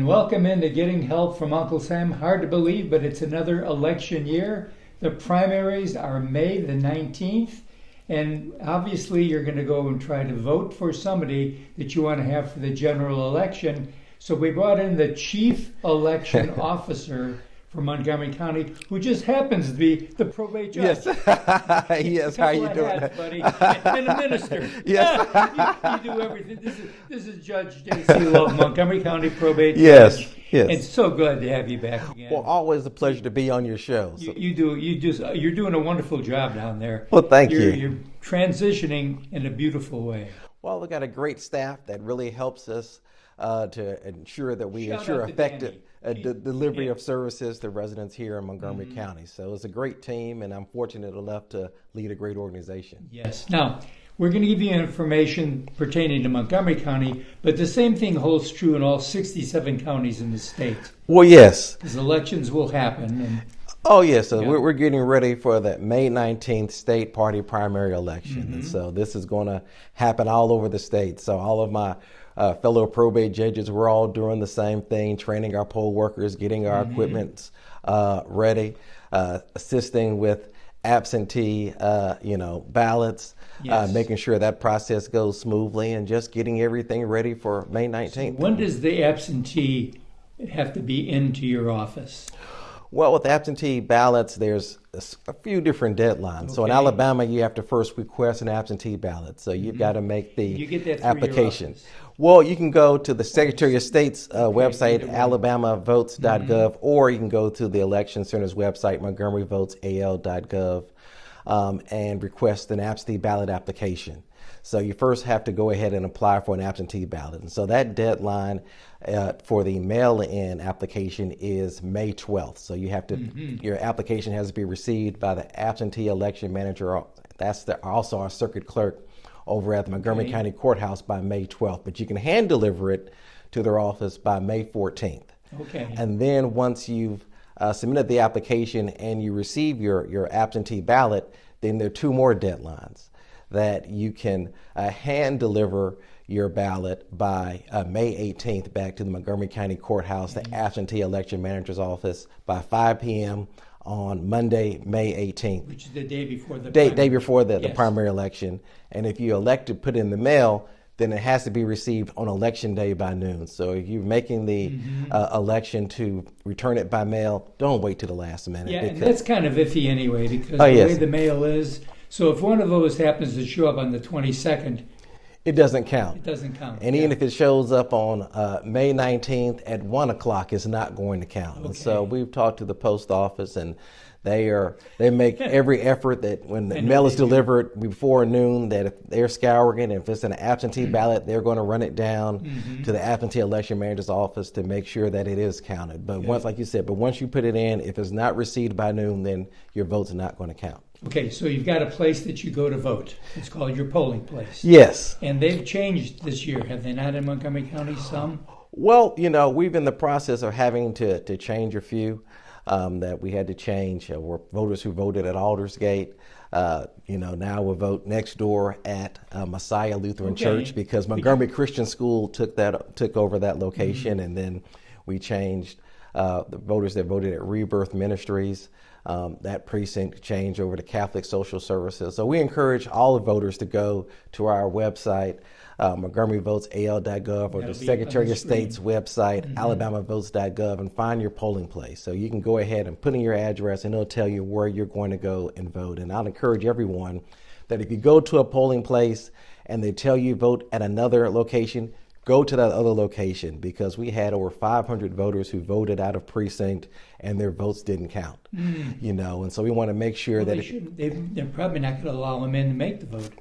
welcome into Getting Help from Uncle Sam. Hard to believe, but it's another election year. The primaries are May the 19th, and obviously you're going to go and try to vote for somebody that you want to have for the general election. So we brought in the chief election officer for Montgomery County, who just happens to be the probate judge. Yes. Yes, how you doing? Hats, buddy. And a minister. Yes. You do everything. This is Judge J.C. Love, Montgomery County Probate Yes. Judge. Yes. It's so glad to have you back again. Well, always a pleasure to be on your show. So. You're doing a wonderful job down there. Well, thank you. You're transitioning in a beautiful way. Well, we've got a great staff that really helps us to ensure that we ensure effective delivery of services to residents here in Montgomery County. So it's a great team, and I'm fortunate enough to lead a great organization. Yes. Now, we're going to give you information pertaining to Montgomery County, but the same thing holds true in all 67 counties in the state. Well, yes. Because elections will happen. Oh, yes. So we're getting ready for the May 19th state party primary election. And so this is going to happen all over the state. So all of my fellow probate judges, we're all doing the same thing, training our poll workers, getting our equipment ready, assisting with absentee, ballots, making sure that process goes smoothly, and just getting everything ready for May 19th. So when does the absentee have to be into your office? Well, with absentee ballots, there's a few different deadlines. Okay. So in Alabama, you have to first request an absentee ballot. So you've got to make the application. Well, you can go to the Secretary of State's website, AlabamaVotes.gov, or you can go to the Election Center's website, MontgomeryVotes.gov, and request an absentee ballot application. So you first have to go ahead and apply for an absentee ballot. And so that deadline for the mail-in application is May 12th. So you have to, your application has to be received by the absentee election manager. That's also our circuit clerk over at the Montgomery County Courthouse by May 12th. But you can hand deliver it to their office by May 14th. Okay. And then once you've submitted the application and you receive your absentee ballot, then there are two more deadlines that you can hand deliver your ballot by May 18th back to the Montgomery County Courthouse, the absentee election manager's office, by 5 p.m. on Monday, May 18th. Which is the day before the day before the primary election. And if you elect to put it in the mail, then it has to be received on election day by noon. So if you're making the election to return it by mail, don't wait till the last minute. Yeah, and that's kind of iffy anyway, because the way the mail is. So if one of those happens to show up on the 22nd, it doesn't count. It doesn't count. And even if it shows up on May 19th at 1 o'clock, it's not going to count. Okay. And so we've talked to the post office, and they make every effort that when the mail is delivered before noon, that if they're scouring it, if it's an absentee ballot, they're going to run it down to the absentee election manager's office to make sure that it is counted. But once, like you said, once you put it in, if it's not received by noon, then your vote's not going to count. Okay, so you've got a place that you go to vote. It's called your polling place. Yes. And they've changed this year, have they not, in Montgomery County, some? Well, we've in the process of having to change a few that we had to change. Were voters who voted at Aldersgate. Now we'll vote next door at Messiah Lutheran Church, because Montgomery Christian School took over that location, and then we changed the voters that voted at Rebirth Ministries. That precinct changed over to Catholic Social Services. So we encourage all the voters to go to our website, MontgomeryVotes.gov, or the Secretary of State's website, AlabamaVotes.gov, and find your polling place. So you can go ahead and put in your address, and it'll tell you where you're going to go and vote. And I'll encourage everyone that if you go to a polling place and they tell you vote at another location, go to that other location, because we had over 500 voters who voted out of precinct and their votes didn't count. And so we want to make sure that they're probably not going to allow them in to make the vote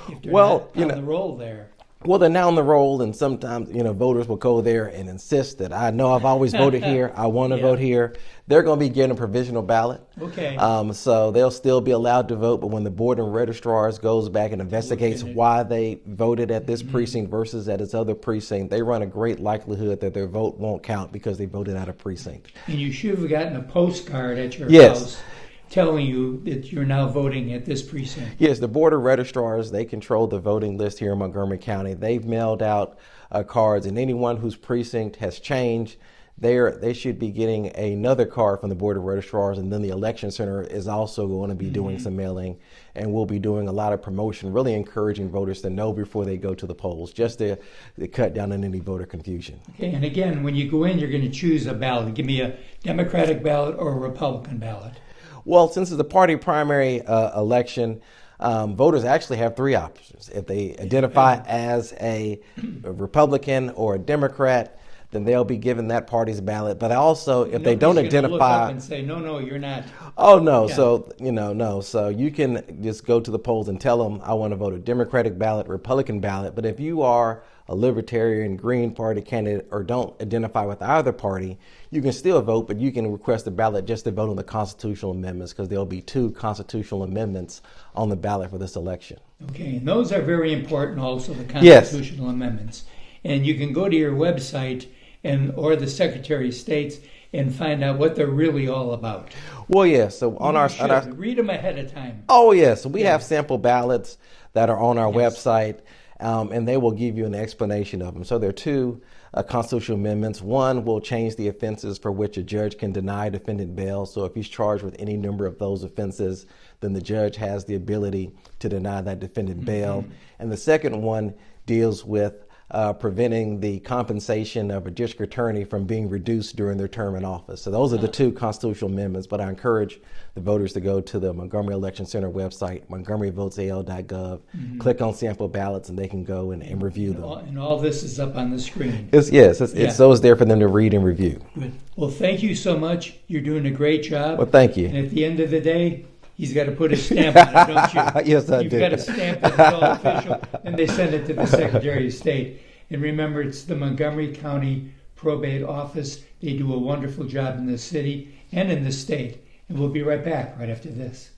if they're not on the roll there. Well, they're now on the roll, and sometimes, voters will go there and insist that I know I've always voted here. I want to vote here. They're going to be getting a provisional ballot. Okay. So they'll still be allowed to vote, but when the board of registrars goes back and investigates why they voted at this precinct versus at its other precinct, they run a great likelihood that their vote won't count because they voted out of precinct. And you should have gotten a postcard at your house telling you that you're now voting at this precinct. Yes, the Board of Registrars, they control the voting list here in Montgomery County. They've mailed out cards, and anyone whose precinct has changed, they should be getting another card from the Board of Registrars, and then the Election Center is also going to be doing some mailing, and we'll be doing a lot of promotion, really encouraging voters to know before they go to the polls, just to cut down on any voter confusion. Okay, and again, when you go in, you're going to choose a ballot. Give me a Democratic ballot or a Republican ballot. Well, since it's a party primary election, voters actually have three options. If they identify as a Republican or a Democrat, then they'll be given that party's ballot. But also, if they don't identify, look up and say, no, you're not. Oh no, yeah. So no. So you can just go to the polls and tell them, I want to vote a Democratic ballot, Republican ballot. But if you are a Libertarian, Green Party candidate, or don't identify with either party, you can still vote, but you can request a ballot just to vote on the constitutional amendments, because there'll be 2 constitutional amendments on the ballot for this election. Okay, and those are very important also, the constitutional amendments. And you can go to your website or the Secretary of State's and find out what they're really all about. Well, yeah. So on our read them ahead of time. Oh, yeah. So we have sample ballots that are on our website, and they will give you an explanation of them. So there are 2 constitutional amendments. One will change the offenses for which a judge can deny a defendant bail. So if he's charged with any number of those offenses, then the judge has the ability to deny that defendant bail. And the second one deals with preventing the compensation of a district attorney from being reduced during their term in office. So those are the 2 constitutional amendments, but I encourage the voters to go to the Montgomery Election Center website, MontgomeryVotes.gov, click on sample ballots, and they can go and review them. And all this is up on the screen. It's so it's there for them to read and review. Good. Well, thank you so much. You're doing a great job. Well, thank you. And at the end of the day, he's got to put his stamp on it, don't you? Yes, I do. You've got to stamp it, it's all official, and they send it to the Secretary of State. And remember, it's the Montgomery County Probate Office. They do a wonderful job in the city and in the state. And we'll be right back right after this.